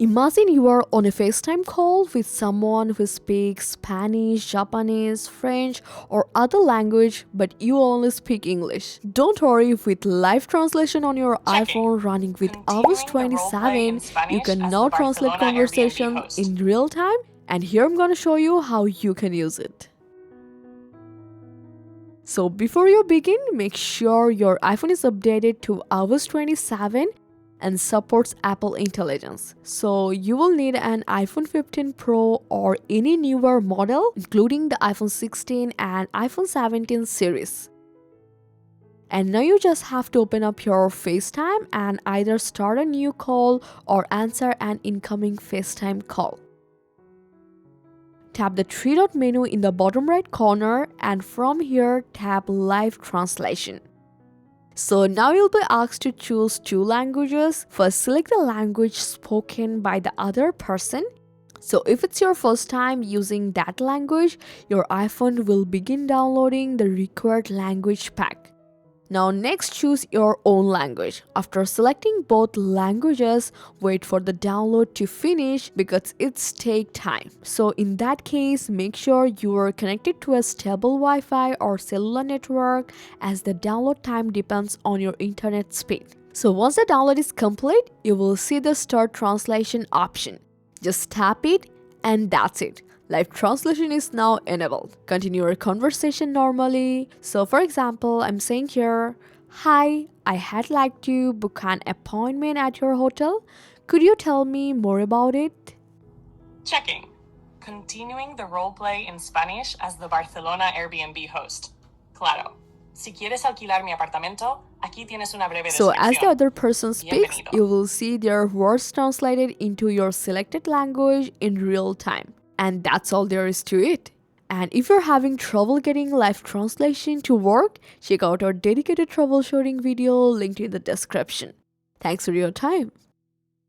Imagine you are on a FaceTime call with someone who speaks Spanish, Japanese, French, or other language, but you only speak English. Don't worry, with live translation on your iPhone running with iOS 27, you can now translate conversations in real time, and here I'm gonna show you how you can use it. So before you begin, make sure your iPhone is updated to iOS 27 and supports Apple Intelligence. So you will need an iPhone 15 Pro or any newer model, including the iPhone 16 and iPhone 17 series. And now you just have to open up your FaceTime and either start a new call or answer an incoming FaceTime call. Tap the three-dot menu in the bottom right corner, and from here tap Live Translation. So now you'll be asked to choose two languages. First, select the language spoken by the other person. So if it's your first time using that language, your iPhone will begin downloading the required language pack. Now next, choose your own language. After selecting both languages, wait for the download to finish because it's take time. So in that case, make sure you are connected to a stable Wi-Fi or cellular network, as the download time depends on your internet speed. So once the download is complete, you will see the Start Translation option. Just tap it and that's it. Live translation is now enabled. Continue your conversation normally. So for example, I'm saying here, "Hi, I had like to book an appointment at your hotel. Could you tell me more about it?" Checking. Continuing the roleplay in Spanish as the Barcelona Airbnb host. Claro. Si quieres alquilar mi apartamento, aquí tienes una breve So descripción. as the other person speaks, Bienvenido. you will see their words translated into your selected language in real time. And that's all there is to it. And if you're having trouble getting live translation to work, check out our dedicated troubleshooting video linked in the description. Thanks for your time.